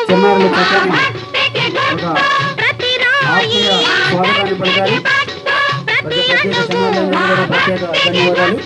చిన్నారులు చక్కని ఒక ఆత్మీయ స్వాగతాన్ని పలికారు. ప్రత్యేక చిన్నారులందరూ కూడా ప్రత్యేక ధన్యవాదాలు.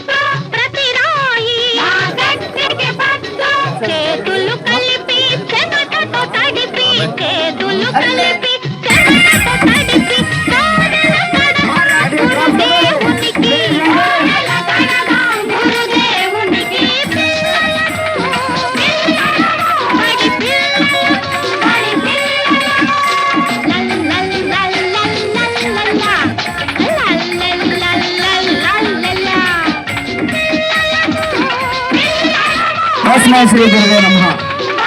శ్రీ గురువే నమః.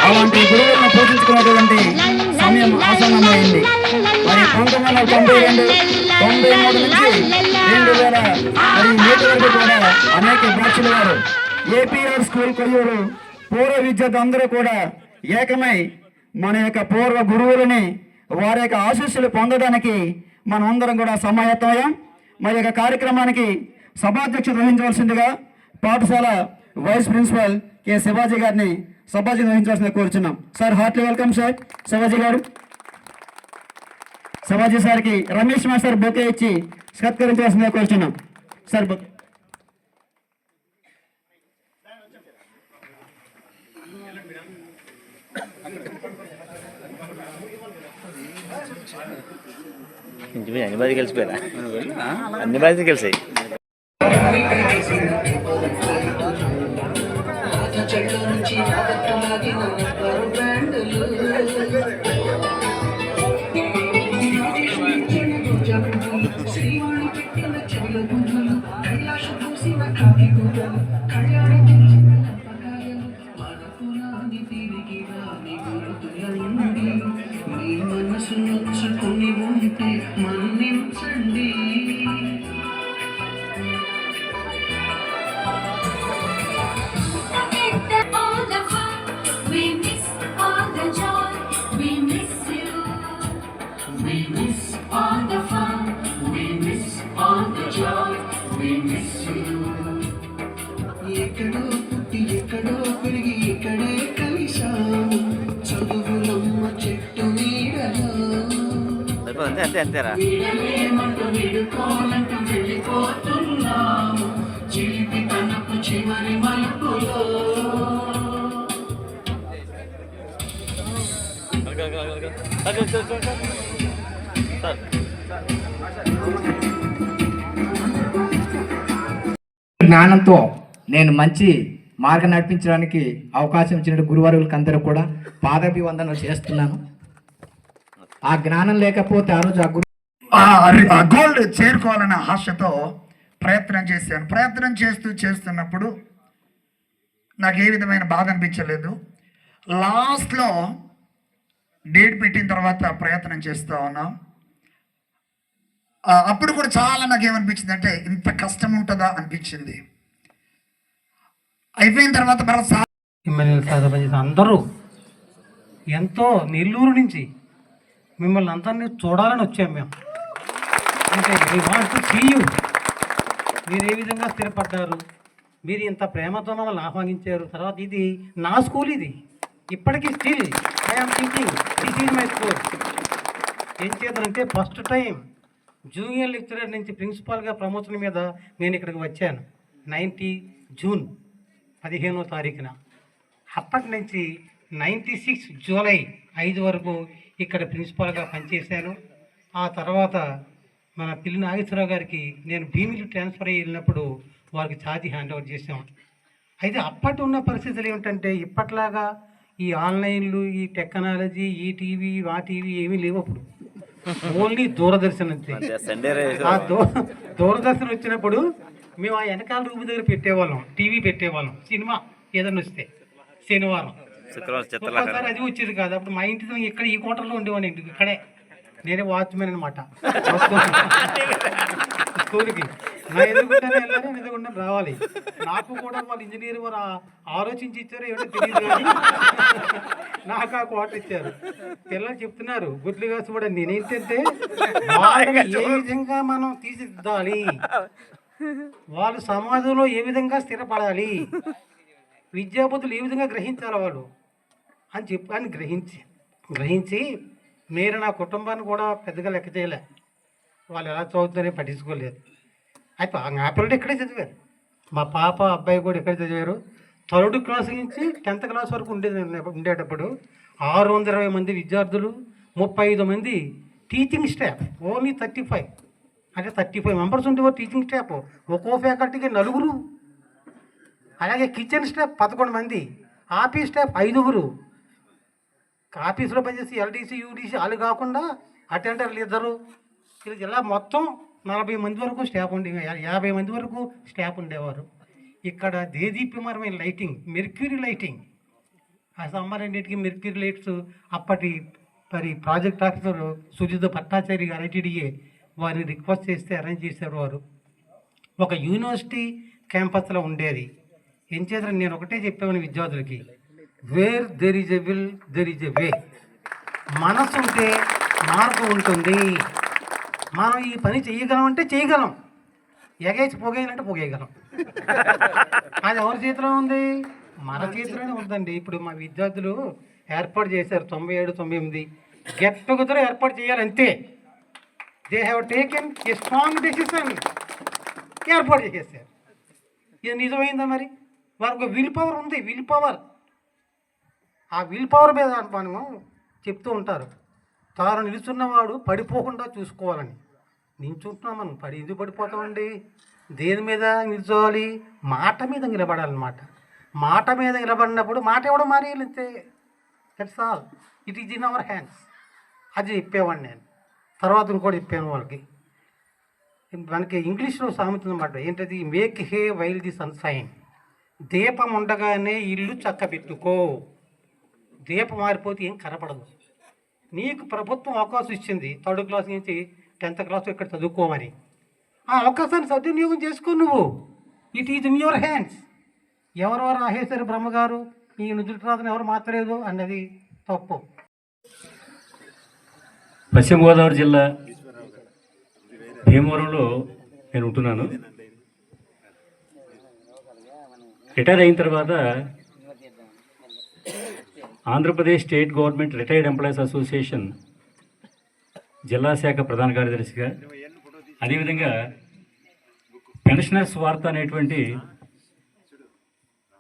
అలాంటి గురువులను పూజించుకునేటువంటి సమయం ఆసన్నమైంది. మరి 1992, 93 నుంచి 2000 నేటి వరకు కూడా అనేక బ్యాచ్ల వారు ఏపీఆర్ స్కూల్ కొయ్యూరు పూర్వ విద్యార్థులందరూ కూడా ఏకమై మన యొక్క పూర్వ గురువులని వారి యొక్క ఆశీస్సులు పొందడానికి మనం అందరం కూడా సమాయత్తమయ్యాం. మరి యొక్క కార్యక్రమానికి సభాధ్యక్షత వహించవలసిందిగా పాఠశాల వైస్ ప్రిన్సిపల్ కె శివాజీ గారిని సభాధ్యక్షత వహించవలసిందిగా కోరుచున్నాం. Sir heartly welcome sir. Shivaji గారు, శివాజీ సార్కి రమేష్ మాస్టర్ బొకే ఇచ్చి సత్కరించవలసిందిగా కోరుచున్నాం. Sir bouquet. అన్ని బాధ్యత కలిసిపోయారా? అన్ని బాధ్యత కలిసాయి. ఎక్కడో పుట్టి ఎక్కడో పెరిగి ఇక్కడే కలిశాము చదువులమ్మ చెట్టు నీడలో వీడలేమంటూ విడుకోనంటూ వెళ్ళిపోతున్నాము చిలిపి తనకు చివరి మలుపులో. జ్ఞానంతో నేను మంచి మార్గం నడిపించడానికి అవకాశం ఇచ్చిన గురువారులకు అందరూ కూడా పాదాభివందనలు చేస్తున్నాను. ఆ జ్ఞానం లేకపోతే ఆ రోజు ఆ గోల్ చేరుకోవాలనే ఆశతో ప్రయత్నం చేశాను. ప్రయత్నం చేస్తున్నప్పుడు నాకు ఏ విధమైన బాధ అనిపించలేదు. లాస్ట్లో డేట్ పెట్టిన తర్వాత ప్రయత్నం చేస్తూ ఉన్నాం. అప్పుడు కూడా చాలా నాకు ఏమనిపించింది అంటే ఇంత కష్టం ఉంటుందా అనిపించింది. అయిపోయిన తర్వాత ఎమ్మెల్యేల సాధన పనిచేసిన అందరూ ఎంతో నెల్లూరు నుంచి మిమ్మల్ని అందరినీ చూడాలని వచ్చాం మేము. అంటే we want to see you. మీరు ఏ విధంగా స్థిరపడ్డారు, మీరు ఇంత ప్రేమతో మమ్మల్ని ఆహ్వానించారు. తర్వాత ఇది నా స్కూల్, ఇది ఇప్పటికీ still I'm thinking this is my school. ఏం చేద్దానంటే ఫస్ట్ టైం జూనియర్ లెక్చరర్ నుంచి ప్రిన్సిపాల్గా ప్రమోషన్ మీద నేను ఇక్కడికి వచ్చాను 90 జూన్ 15వ తారీఖున. అప్పటి నుంచి 96 జూలై 5 వరకు ఇక్కడ ప్రిన్సిపాల్గా పనిచేశాను. ఆ తర్వాత మన పిల్లి నాగేశ్వరరావు గారికి నేను భీమిలి ట్రాన్స్ఫర్ అయ్యి వెళ్ళినప్పుడు వారికి ఛార్జీ హ్యాండ్ ఓవర్ చేసాం. అయితే అప్పటి ఉన్న పరిస్థితులు ఏమిటంటే ఇప్పట్లాగా ఈ ఆన్లైన్లు, ఈ టెక్నాలజీ, ఈ టీవీ, ఆ టీవీ ఏమీ లేవు. అప్పుడు ఓన్లీ దూరదర్శన్ అంతే. ఆ దూరదర్శన్ వచ్చినప్పుడు మేము ఆ వెనకాల రూపు దగ్గర పెట్టేవాళ్ళం, టీవీ పెట్టేవాళ్ళం. సినిమా ఏదైనా వస్తే శనివారం ఒక్కోసారి అది వచ్చేది కాదు. అప్పుడు మా ఇంటి ఇక్కడ ఈ కోటర్లో ఉండేవాడిని. ఇంటికి ఇక్కడే నేనే వాచ్మెన్ అనమాట స్కూల్కి. నా ఎదుగుండానే వెళ్ళాలి, ఎదుగుండానే రావాలి. నాకు కూడా వాళ్ళు ఇంజనీర్ వారు ఆలోచించి ఇచ్చారు ఏమిటో తెలియదు, కానీ నాకు ఆ కోట ఇచ్చారు. పిల్లలు చెప్తున్నారు గుడ్లు కాసుపడ. నేనేంటంటే ఏ విధంగా మనం తీర్చిదిద్దాలి, వాళ్ళు సమాజంలో ఏ విధంగా స్థిరపడాలి, విద్యాబుద్ధులు ఏ విధంగా గ్రహించాలి వాళ్ళు అని గ్రహించి నేను నా కుటుంబాన్ని కూడా పెద్దగా లెక్క చేయలే. వాళ్ళు ఎలా చదువుతారో పట్టించుకోలేదు. అయితే ఆ పిల్లలు ఇక్కడే చదివారు. మా పాప అబ్బాయి కూడా ఇక్కడే చదివారు. 3rd క్లాస్ నుంచి 10th క్లాస్ వరకు ఉండేటప్పుడు 620 మంది విద్యార్థులు, 35 మంది టీచింగ్ స్టాఫ్. ఓన్లీ 35 అంటే 35 మెంబర్స్ ఉండేవారు టీచింగ్ స్టాఫ్. ఒక్కో ఫ్యాకల్టీకి 4. అలాగే కిచెన్ స్టాఫ్ 11 మంది, ఆఫీస్ స్టాఫ్ 5. ఆఫీసులో పనిచేసి ఎల్డీసీ, యూడీసీ వాళ్ళు కాకుండా అటెండర్లు 2. ఇలా మొత్తం 40 మంది వరకు స్టాఫ్ ఉండే, 50 మంది వరకు స్టాఫ్ ఉండేవారు. ఇక్కడ దేదీప్యమరమైన లైటింగ్, మెర్క్యూరీ లైటింగ్. ఆ సమ్మర్ అన్నిటికీ మెర్క్యూరీ లైట్స్ అప్పటి ప్రాజెక్ట్ ఆఫీసర్ సుజిత భట్టాచారి గారు ఐటీడీఏ వారిని రిక్వెస్ట్ చేస్తే అరేంజ్ చేశారు. వారు ఒక యూనివర్సిటీ క్యాంపస్లో ఉండేది. ఏం చేశారు, నేను ఒకటే చెప్పాను విద్యార్థులకి, where there is a will there is a way. మనసు ఉంటే మార్గం ఉంటుంది. మనం ఈ పని చేయగలం అంటే చేయగలం, ఎగేసి పొగేయాలంటే పొగేయగలం. అది ఎవరి చేతిలో ఉంది? మన చేతిలోనే ఉందండి. ఇప్పుడు మా విద్యార్థులు ఏర్పాటు చేశారు 97, 98 గెట్ టుగెదర్ ఏర్పాటు చేయాలంతే. They have taken a strong decision, ఏర్పాటు చేసేసారు. ఇది నిజమైందా? మరి వారికి విల్ పవర్ ఉంది. విల్ పవర్, ఆ విల్ పవర్ మీద మనము చెప్తూ ఉంటారు, తాను నిలుచున్నవాడు పడిపోకుండా చూసుకోవాలని. నిల్చుంటున్నాం మనం, ఎందుకు పడిపోతామండి? దేని మీద నిల్చోవాలి? మాట మీద నిలబడాలన్నమాట. మాట మీద నిలబడినప్పుడు మాట ఎవడో మారేయాలంతే. That's all. It is in our hands. అది చెప్పేవాడిని నేను. తర్వాత ఇంకోటి చెప్పాను వాళ్ళకి. మనకి ఇంగ్లీష్లో సామెత అన్నమాట. ఏంటది? Make hey while the sunshine. దీపం ఉండగానే ఇల్లు చక్క పెట్టుకో. దీపం మారిపోతే ఏం కనపడదు. నీకు ప్రభుత్వం అవకాశం ఇచ్చింది 3rd క్లాస్ నుంచి 10th క్లాస్ ఇక్కడ చదువుకోమని. ఆ అవకాశాన్ని సద్వినియోగం చేసుకో నువ్వు. It is in your hands. ఎవరెవరు రాహేశ్వరి బ్రహ్మగారు ఈ నుదుటిరాతను ఎవరు మాత్రలేదు అన్నది తప్పు. పశ్చిమ గోదావరి జిల్లా భీమవరంలో నేను ఉంటున్నాను. రిటైర్ అయిన తర్వాత Andhra Pradesh state government retired employees association జిల్లా శాఖ ప్రధాన కార్యదర్శిగా, అదేవిధంగా పెన్షనర్స్ వార్త అనేటువంటి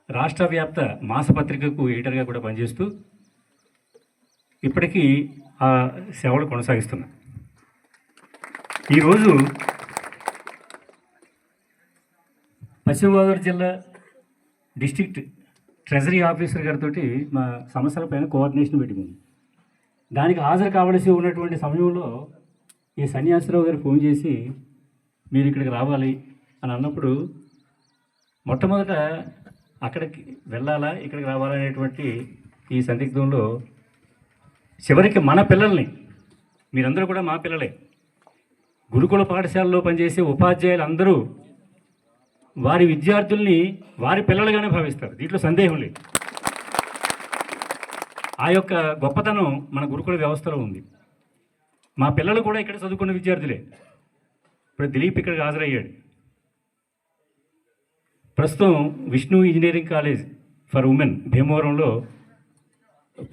రాష్ట్ర వ్యాప్త మాసపత్రికకు ఎడిటర్గా కూడా పనిచేస్తూ ఇప్పటికీ ఆ సేవలు కొనసాగిస్తున్నా. ఈరోజు పశ్చిమ గోదావరి జిల్లా డిస్ట్రిక్ట్ ట్రెజరీ ఆఫీసర్ గారితో మా సమస్యల పైన కోఆర్డినేషన్ మీటింగ్ ఉంది. దానికి హాజరు కావలసి ఉన్నటువంటి సమయంలో ఈ సన్యాసరావు గారు ఫోన్ చేసి మీరు ఇక్కడికి రావాలి అని అన్నప్పుడు మొట్టమొదట అక్కడికి వెళ్ళాలా ఇక్కడికి రావాలా అనేటువంటి ఈ సందిగ్ధంలో చివరికి మన పిల్లల్ని, మీరందరూ కూడా మా పిల్లలే, గురుకుల పాఠశాలలో పనిచేసే ఉపాధ్యాయులు అందరూ వారి విద్యార్థుల్ని వారి పిల్లలుగానే భావిస్తారు. దీంట్లో సందేహం లేదు. ఆ యొక్క గొప్పతనం మన గురుకుల వ్యవస్థలో ఉంది. మా పిల్లలు కూడా ఇక్కడ చదువుకున్న విద్యార్థులే. ఇప్పుడు దిలీప్ ఇక్కడికి హాజరయ్యాడు. ప్రస్తుతం Vishnu engineering college for women భీమవరంలో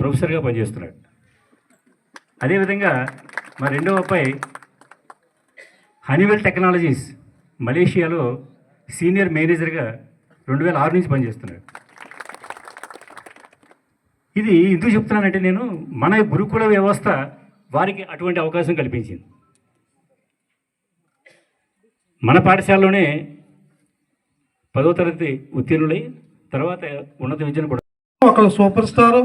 ప్రొఫెసర్గా పనిచేస్తున్నాడు. అదేవిధంగా మా రెండవ అబ్బాయి హనీవెల్ టెక్నాలజీస్ మలేషియాలో సీనియర్ మేనేజర్గా 2006 నుంచి పనిచేస్తున్నాడు. ఇది ఎందుకు చెప్తున్నానంటే, నేను మన గురుకుల వ్యవస్థ వారికి అటువంటి అవకాశం కల్పించింది. మన పాఠశాలలోనే 10వ తరగతి ఉత్తీర్ణులై తర్వాత ఉన్నత విద్యను కూడా ఒకరు సూపర్ స్టారు,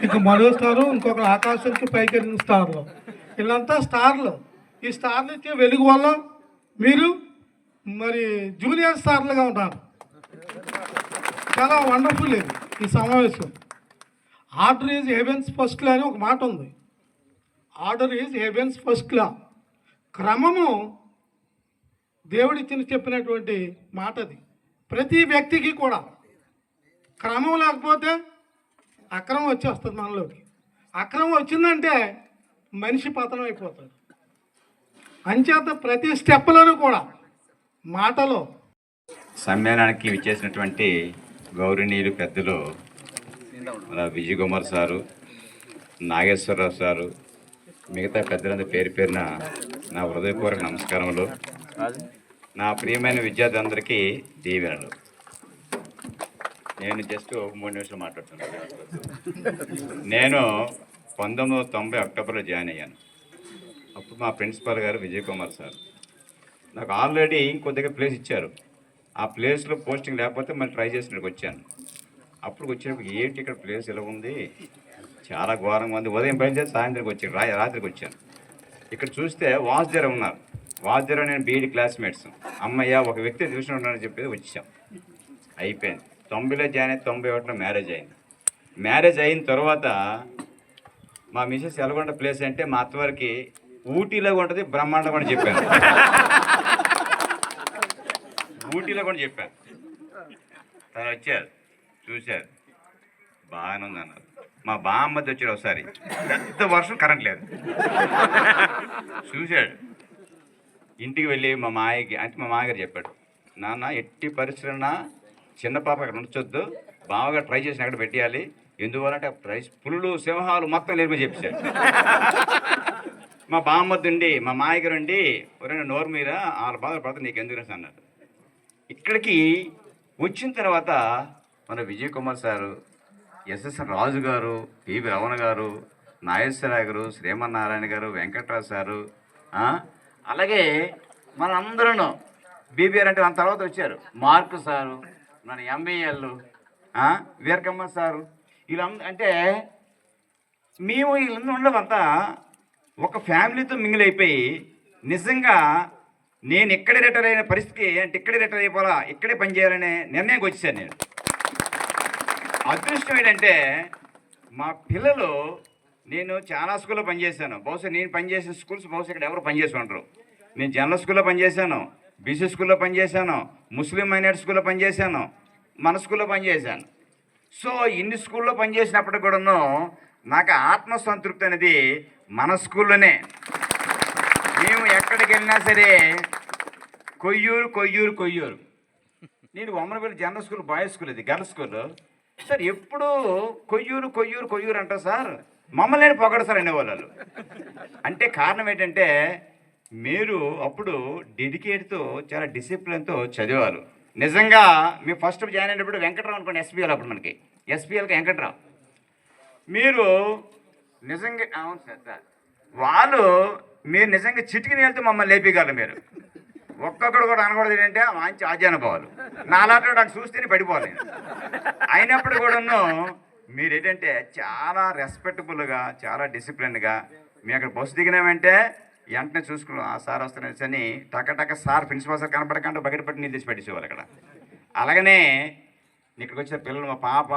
ఇంక మరో స్టారు, ఇంకొకరు ఆకాశానికి పైకి వెళ్ళిన స్టార్లు. వీళ్ళంతా స్టార్లు. ఈ స్టార్లు ఇచ్చే వెలుగు వల్ల మీరు మరి జూనియర్ స్టార్లుగా ఉంటారు. చాలా వండర్ఫుల్ ఇది ఈ సమావేశం. ఆర్డర్ ఈజ్ హెవెన్స్ ఫస్ట్ లా అని ఒక మాట ఉంది. ఆర్డర్ ఈజ్ హెవెన్స్ ఫస్ట్ లా. క్రమము దేవుడిచ్చిన చెప్పినటువంటి మాట అది. ప్రతి వ్యక్తికి కూడా క్రమం లేకపోతే అక్రమం వచ్చేస్తుంది మనలోకి. అక్రమం వచ్చిందంటే మనిషి పతనం అయిపోతాడు. అంచేత ప్రతి స్టెప్లను కూడా మాటలో సమ్మేళనానికి విచ్చేసినటువంటి గౌరవనీయులు పెద్దలు మన విజయ్ కుమార్ సారు, నాగేశ్వరరావు సారు, మిగతా పెద్దలందరూ పేరు పేరున నా హృదయపూర్వక నమస్కారములు. నా ప్రియమైన విద్యార్థులందరికీ దీవెనలు. నేను జస్ట్ 3 నిమిషాలు మాట్లాడుతున్నాను. నేను 1990 అక్టోబర్లో జాయిన్ అయ్యాను. అప్పుడు మా ప్రిన్సిపాల్ గారు విజయ్ కుమార్ సార్ నాకు ఆల్రెడీ ఇంకొద్దిగా ప్లేస్ ఇచ్చారు. ఆ ప్లేస్లో పోస్టింగ్ లేకపోతే మళ్ళీ ట్రై చేసినట్టుకు వచ్చాను. అప్పుడు వచ్చినప్పుడు ఏంటి ఇక్కడ ప్లేస్ ఇలా ఉంది, చాలా ఘోరంగా ఉంది. ఉదయం బయలుదేరి సాయంత్రంకి వచ్చాను, రాత్రికి వచ్చాను. ఇక్కడ చూస్తే వాసుదేర ఉన్నారు. వాసుదేర నేను బీఈడి క్లాస్మేట్స్. అమ్మయ్య ఒక వ్యక్తి చూసి ఉన్నానని చెప్పేది వచ్చాం. అయిపోయింది. 90లో జాయిన్ అయితే 91లో మ్యారేజ్ అయింది. మ్యారేజ్ అయిన తర్వాత మా మిసెస్ ఎలాగొండ ప్లేస్ అంటే మా అత్తవారికి ఊటీలో ఉంటుంది, బ్రహ్మాండం కూడా చెప్పాను. ఊటీలో కూడా చెప్పాను. తను వచ్చారు, చూశారు, బాగానే ఉంది అన్నారు. మా బామ్మది వచ్చాడు ఒకసారి, పెద్ద వర్షం, కరెంట్ లేదు. చూశాడు. ఇంటికి వెళ్ళి మా మాయకి అంటే మా మామగారు చెప్పాడు, నాన్న ఎట్టి పరిస్థితున్నా చిన్న పాప అక్కడ ఉంచొద్దు, బాగా ట్రై చేసి అక్కడ పెట్టేయాలి. ఎందువలంటే పులులు సింహాలు మొత్తం లేని చెప్పాడు. మా బామ్మద్దుండి మా మాయగారు ఉండి ఎవరైనా నోరు మీద వాళ్ళ బాధలు పడితే నీకు ఎందుకు అన్నారు. ఇక్కడికి వచ్చిన తర్వాత మన విజయ్ కుమార్ సారు, ఎస్ఎస్ఆర్ రాజు గారు, పివి రమణ గారు, నాగేశ్వరరావు గారు, శ్రీమన్నారాయణ గారు, వెంకట్రావు సారు, అలాగే మనందరూ బీబీఆర్ అంటే మన తర్వాత వచ్చారు. మార్కు సారు, మన ఎంబీఎల్, వీరకమ్మ సారు, వీళ్ళందరూ అంటే మేము వీళ్ళందరూ ఉండవంతా ఒక ఫ్యామిలీతో మింగిల్ అయిపోయి నిజంగా నేను ఇక్కడే రిటైర్ అయిన పరిస్థితికి అంటే ఇక్కడే రిటైర్ అయిపోవాలా, ఇక్కడే పనిచేయాలనే నిర్ణయానికి వచ్చాను నేను. అదృష్టం ఏంటంటే మా పిల్లలు, నేను చాలా స్కూల్లో పనిచేశాను. బహుశా నేను పనిచేసిన స్కూల్స్ బహుశా ఇక్కడ ఎవరు పనిచేసి ఉండరు. నేను జనరల్ స్కూల్లో పనిచేశాను, బీసీ స్కూల్లో పనిచేశాను, ముస్లిం మైనారిటీ స్కూల్లో పనిచేశాను, మన స్కూల్లో పనిచేశాను. సో ఇన్ని స్కూల్లో పనిచేసినప్పటికి కూడాను నాకు ఆత్మసంతృప్తి అనేది మన స్కూల్లోనే. మేము ఎక్కడికి వెళ్ళినా సరే కొయ్యూరు కొయ్యూరు కొయ్యూరు. నేను వమ్మనపల్లి జనరల్ స్కూల్, బాయ్స్ స్కూల్, ఇది గర్ల్స్ స్కూల్. సార్ ఎప్పుడు కొయ్యూరు కొయ్యూరు కొయ్యూరు అంటారు సార్, మమ్మల్ని పొగడు సార్ అనేవాళ్ళు. అంటే కారణం ఏంటంటే మీరు అప్పుడు డెడికేట్తో చాలా డిసిప్లిన్తో చదివారు. నిజంగా మేము ఫస్ట్ జాయిన్ అయినప్పుడు వెంకట్రావు అనుకోండి, ఎస్పీఎల్ అప్పుడు మనకి ఎస్పీఎల్కి వెంకట్రావు. మీరు నిజంగా అవును సార్, వాళ్ళు మీరు నిజంగా చిటికిన వెళ్తే మమ్మల్ని లేపేయగలరు. మీరు ఒక్కొక్కడు కూడా అనకూడదు ఏంటంటే మంచి ఆజ్ఞానుభవాలు నాలాంటి నాకు చూస్తేనే పడిపోవాలి. అయినప్పుడు కూడాను మీరు ఏంటంటే చాలా రెస్పెక్టబుల్గా చాలా డిసిప్లిన్గా మీ అక్కడ బస్సు దిగినామంటే వెంటనే చూసుకున్నాం ఆ సార్ వస్తున్నారు అని టక్క సార్ ప్రిన్సిపల్ సార్ కనపడకుండా బకెట్ పట్టి నీళ్ళు తెచ్చి పెట్టేసేవాళ్ళు అక్కడ. అలాగనే ఇక్కడికి వచ్చిన పిల్లలు మా పాప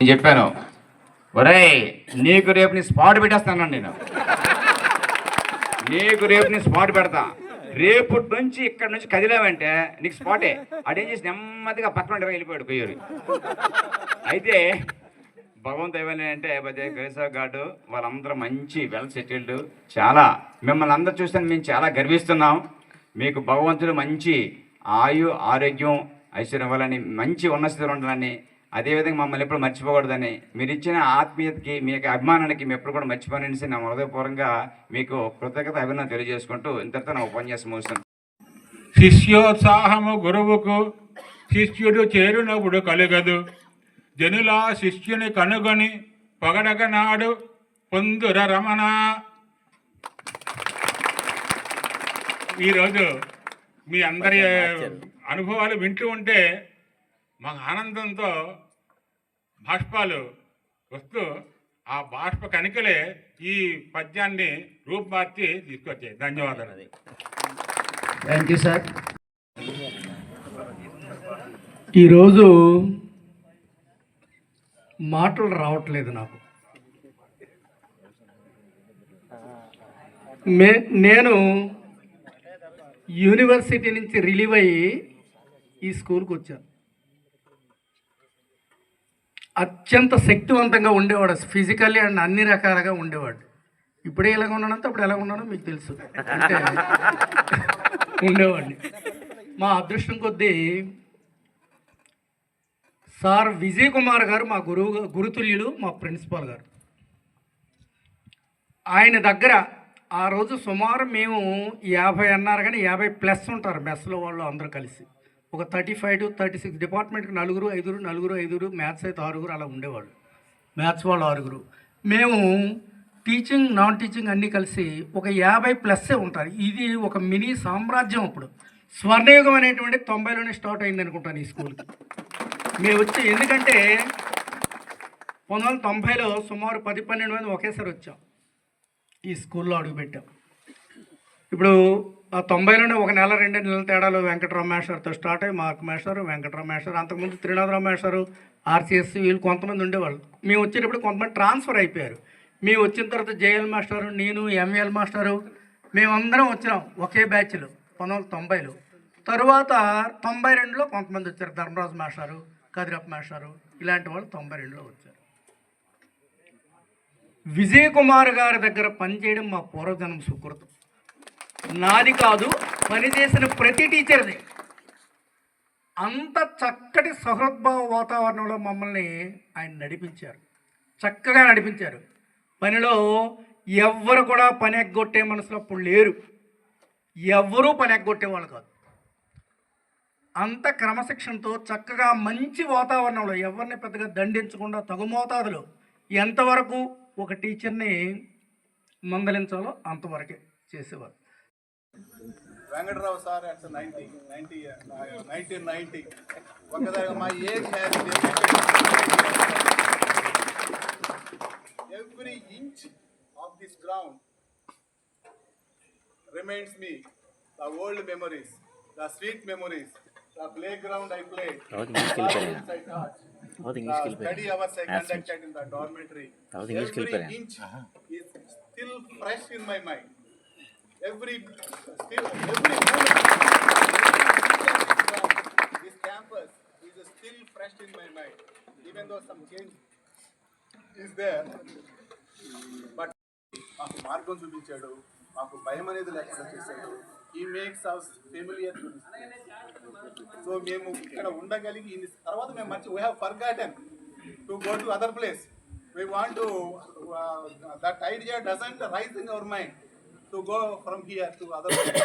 నేను చెప్పాను, ఒరేయ్ నీకు రేపు నీ స్పాట్ పెట్టేస్తాను నేను, నీకు రేపు నీ స్పాట్ పెడతా, రేపటి నుంచి ఇక్కడ నుంచి కదిలామంటే నీకు స్పాటే. అదేం చేసి నెమ్మదిగా పక్కన వెళ్ళిపోయాడు పోయారు. అయితే భగవంతు ఏమని అంటే గరిసా గాడు వాళ్ళందరూ మంచి వెల్ సెటిల్డ్, చాలా మిమ్మల్ని అందరూ చూస్తే మేము చాలా గర్విస్తున్నాం. మీకు భగవంతుడు మంచి ఆరోగ్యం ఐశ్వర్యం ఇవ్వాలని, మంచి ఉన్న స్థితిలో ఉండాలని, అదేవిధంగా మమ్మల్ని ఎప్పుడు మర్చిపోకూడదని, మీరు ఇచ్చిన ఆత్మీయతకి మీ యొక్క అభిమానానికి మేము ఎప్పుడు కూడా మర్చిపోనేసి నా హృదయపూర్వకంగా మీకు కృతజ్ఞత అభినందన తెలియజేసుకుంటూ ఇంతటితో నా ఉపన్యాసం ముగిస్తాను. శిష్యోత్సాహము గురువుకు శిష్యుడు చేరునప్పుడు కలుగదు, జనుల శిష్యుని కనుగొని పొగడగనాడు పొందుర రమణ. ఈరోజు మీ అందరి అనుభవాలు వింటూ ఉంటే మాకు ఆనందంతో బాష్పాలు వస్తూ ఆ బాష్ప కణికలే ఈ పద్యాన్ని రూపుమార్చి తీసుకొచ్చాయి. ధన్యవాదాలు. Thank you sir. ఈరోజు మాటలు రావట్లేదు నాకు. నేను యూనివర్సిటీ నుంచి రిలీవ్ అయ్యి ఈ స్కూల్కి వచ్చాను. అత్యంత శక్తివంతంగా ఉండేవాడు, ఫిజికల్లీ అండ్ అన్ని రకాలుగా ఉండేవాడు. ఇప్పుడే ఎలాగ ఉన్నాడంటే అప్పుడు ఎలా ఉన్నాడో మీకు తెలుసు, అంటే ఉండేవాడిని. మా అదృష్టం కొద్దీ సార్ విజయ్ కుమార్ గారు మా గురుతుల్యులు, మా ప్రిన్సిపాల్ గారు. ఆయన దగ్గర ఆ రోజు సుమారు మేము 50 అన్నారు కానీ 50+ ఉంటారు మెస్లో వాళ్ళు అందరూ కలిసి. ఒక 35 to 36 డిపార్ట్మెంట్కి 4, 5, మ్యాథ్స్ అయితే 6 అలా ఉండేవాళ్ళు. మ్యాథ్స్ వాళ్ళు 6. మేము టీచింగ్ నాన్ టీచింగ్ అన్నీ కలిసి ఒక 50+ ఉంటారు. ఇది ఒక మినీ సామ్రాజ్యం. అప్పుడు స్వర్ణయుగం అనేటువంటి 90లోనే స్టార్ట్ అయింది అనుకుంటాను ఈ స్కూల్కి మేము వచ్చి. ఎందుకంటే 1990లో సుమారు 10-12 మంది ఒకేసారి వచ్చాం ఈ స్కూల్లో అడుగుపెట్టాం. ఇప్పుడు ఆ 90లోనే ఒక నెల 2 నెలల తేడాలో వెంకటరామ మేస్టర్తో స్టార్ట్ అయ్యి మార్క్ మేస్టర్, వెంకటరామ మేస్టర్, అంతకుముందు త్రినాథరావు మేస్టరు, ఆర్సిఎస్ వీళ్ళు కొంతమంది ఉండేవాళ్ళు. మేము వచ్చేటప్పుడు కొంతమంది ట్రాన్స్ఫర్ అయిపోయారు. మేము వచ్చిన తర్వాత జేఎల్ మాస్టరు, నేను, ఎంఎల్ మాస్టరు, మేమందరం వచ్చినాం ఒకే బ్యాచ్లో 1990లో. తరువాత 92లో కొంతమంది వచ్చారు. ధర్మరాజు మాస్టరు, కదిరప్ప మాస్టరు, ఇలాంటి వాళ్ళు 92లో వచ్చారు. విజయ్ కుమార్ గారి దగ్గర పనిచేయడం మా పూర్వజన్మ సుకృతం. నాది కాదు, పనిచేసిన ప్రతి టీచర్ది. అంత చక్కటి సహృద్భావ వాతావరణంలో మమ్మల్ని ఆయన నడిపించారు, చక్కగా నడిపించారు. పనిలో ఎవ్వరు కూడా పని ఎగ్గొట్టే మనసులో అప్పుడు లేరు, ఎవ్వరూ పని ఎగ్గొట్టేవాళ్ళు కాదు. అంత క్రమశిక్షణతో చక్కగా మంచి వాతావరణంలో ఎవరిని పెద్దగా దండించకుండా తగు మోతాదులో ఎంతవరకు ఒక టీచర్ని మందలించాలో అంతవరకే చేసేవారు. వెంకటరావు సార్ అట్స్ 1990 ఒకసారి మా age has every inch of this ground reminds me the old memories, the sweet memories, the playground I played, the I taught, the study hours I conducted in the dormitory. Every inch is still fresh in my mind. Every moment this campus is still fresh in my mind, even though some change is there. But మాకు మార్గం చూపించాడు, మాకు భయం అనేది లేకుండా చేశాడు. He makes us familiar to this. So మేము ఇక్కడ ఉండగలిగి తర్వాత మేము we have forgotten to go to other place. We want to that idea doesn't rise in our mind to go from here to other place.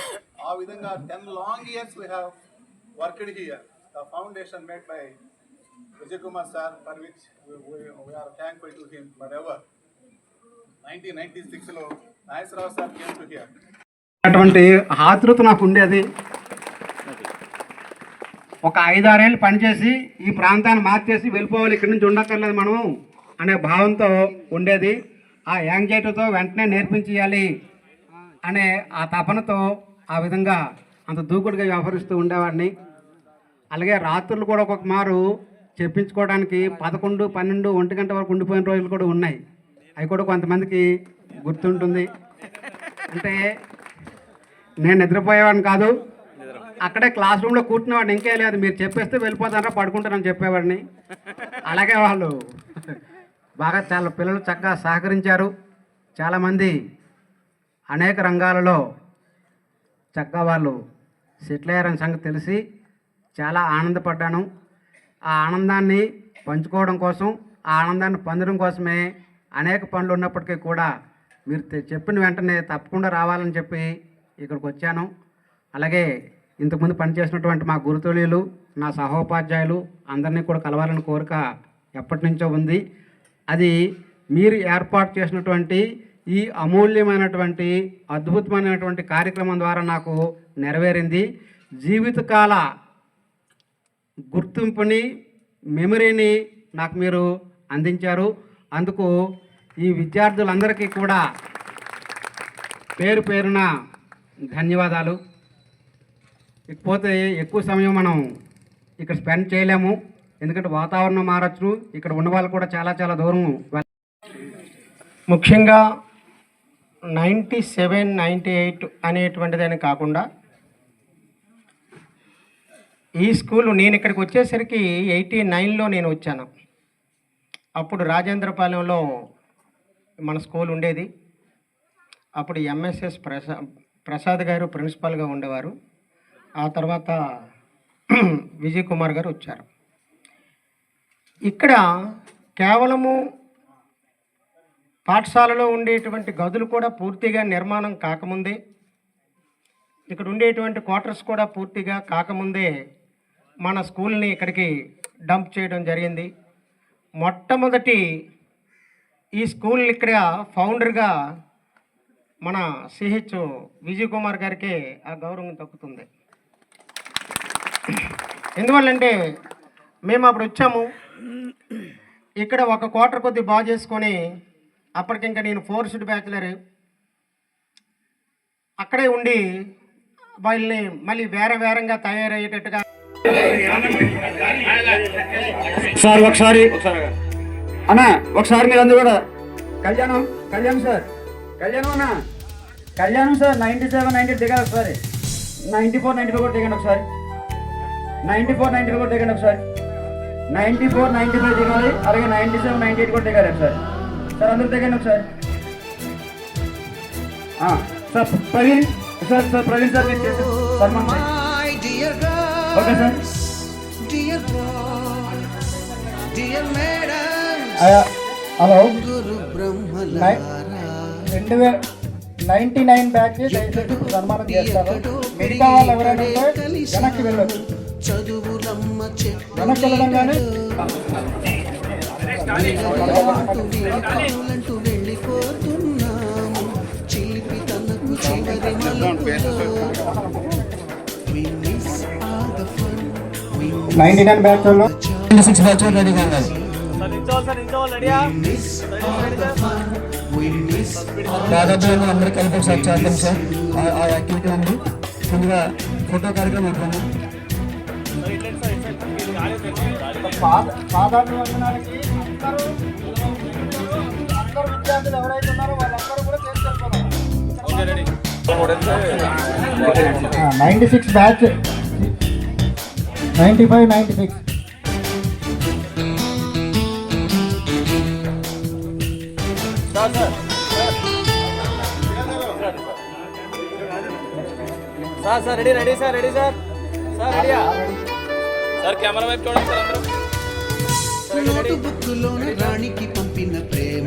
ఆ విధంగా 10 long years we have worked here. The foundation made by Vijay Kumar sir, for which we are thankful to him forever. 1996లో Nageswararao sir came to here. అటువంటి ఆతృత నాకు ఉండేది. ఒక 5-6 ఏళ్ళు పనిచేసి ఈ ప్రాంతాన్ని మార్చేసి వెళ్ళిపోవాలి, ఇక్కడి నుంచి ఉండక్కర్లేదు మనం అనే భావంతో ఉండేది. ఆ యాంగ్జైటీతో వెంటనే నేర్పించేయాలి అనే ఆ తపనతో ఆ విధంగా అంత దూకుడుగా వ్యవహరిస్తూ ఉండేవాడిని. అలాగే రాత్రులు కూడా ఒక్కొక్క మారు చెప్పించుకోవడానికి 11, 12, 1 గంట వరకు ఉండిపోయిన రోజులు కూడా ఉన్నాయి. అవి కూడా కొంతమందికి గుర్తుంటుంది. అంటే నేను నిద్రపోయేవాడిని కాదు, అక్కడే క్లాస్ రూమ్లో కూర్చునేవాడిని. ఇంకే లేదు, మీరు చెప్పేస్తే వెళ్ళిపోతారా పడుకుంటారని చెప్పేవాడిని. అలాగే వాళ్ళు బాగా చాలా పిల్లలు చక్కగా సహకరించారు. చాలామంది అనేక రంగాలలో చక్కగా వాళ్ళు సెటిల్ అయ్యారని సంగతి తెలిసి చాలా ఆనందపడ్డాను. ఆ ఆనందాన్ని పంచుకోవడం కోసం, ఆ ఆనందాన్ని పొందడం కోసమే అనేక పనులు ఉన్నప్పటికీ కూడా మీరు చెప్పిన వెంటనే తప్పకుండా రావాలని చెప్పి ఇక్కడికి వచ్చాను. అలాగే ఇంతకుముందు పనిచేసినటువంటి మా గురుతుల్యులు, నా సహోపాధ్యాయులు అందరినీ కూడా కలవాలని కోరిక ఎప్పటి నుంచో ఉంది. అది మీరు ఏర్పాటు చేసినటువంటి ఈ అమూల్యమైనటువంటి అద్భుతమైనటువంటి కార్యక్రమం ద్వారా నాకు నెరవేరింది. జీవితకాల గుర్తింపుని, మెమరీని నాకు మీరు అందించారు. అందుకు ఈ విద్యార్థులందరికీ కూడా పేరు పేరున ధన్యవాదాలు. ఇకపోతే ఎక్కువ సమయం మనం ఇక్కడ స్పెండ్ చేయలేము, ఎందుకంటే వాతావరణం మారచ్చు. ఇక్కడ ఉన్న వాళ్ళు కూడా చాలా చాలా దూరం. ముఖ్యంగా 97, 98 అనేటువంటిదని కాకుండా ఈ స్కూలు నేను ఇక్కడికి వచ్చేసరికి 89లో నేను వచ్చాను. అప్పుడు రాజేంద్రపాలెంలో మన స్కూల్ ఉండేది. అప్పుడు ఎంఎస్ఎస్ ప్రసాద్ గారు ప్రిన్సిపాల్గా ఉండేవారు. ఆ తర్వాత విజయ్ కుమార్ గారు వచ్చారు. ఇక్కడ కేవలము పాఠశాలలో ఉండేటువంటి గదులు కూడా పూర్తిగా నిర్మాణం కాకముందే, ఇక్కడ ఉండేటువంటి క్వార్టర్స్ కూడా పూర్తిగా కాకముందే మన స్కూల్ని ఇక్కడికి డంప్ చేయడం జరిగింది. మొట్టమొదటి ఈ స్కూల్ ఇక్కడ ఫౌండర్గా మన సిహెచ్ విజయ్ కుమార్ గారికి ఆ గౌరవం దక్కుతుంది. ఎందువల్లంటే మేము అప్పుడు వచ్చాము, ఇక్కడ ఒక క్వార్టర్ కొద్ది బాగు చేసుకొని అప్పటికింకా నేను 4th బ్యాచిలర్ అక్కడే ఉండి వాళ్ళని మళ్ళీ వేరంగా తయారయ్యేటట్టుగా. సార్ ఒకసారి అన్నా, ఒకసారి మీరు అందరూ కూడా కళ్యాణం సార్, కళ్యాణం సార్ 97, 98 దిగాలి ఒకసారి. 94, 95 కూడా దిగండి ఒకసారి. 94, 95 కూడా దిగండి ఒకసారి. 94, 95 దిగాలి. అలాగే 97, 98 కూడా దిగాలి ఒకసారి. సార్ అందరూ దిగండి ఒకసారి. సార్ ప్రవీణ్ సార్ మీరు చేసి సన్మానం. Okay sir. హలో, 99 బ్యాచ్ దయచేసి సన్మానం చేస్తాను. మిగతా వాళ్ళు ఎవరైనా ఉంటే వెనక్కి వెళ్ళొచ్చు. వెనక్కి వెళ్ళడం కానీ '99 బ్యాచ్ లో 96 బ్యాచ్ రెడీ కావాలి. దాదాపు అందరూ కలిపి ఒకసారి చేద్దాం సార్ ఆ యాక్టివిటీ అండి. ముందుగా ఫోటో కార్యక్రమం అయిపోయింది. సాధారణ వందనానికి అందరూ విద్యార్థులు ఎవరైతే ఉన్నారో వాళ్ళందరూ కూడా చేసుకెళ్ళిపోతారు. 96 బ్యాచ్, 95, 96. సార్ రెడీ సార్ రెడీయా సార్, కెమెరా వైపు చూడండి సార్ అందరూ. నోటు బుక్కులోన రాణికి పంపిన ప్రేమ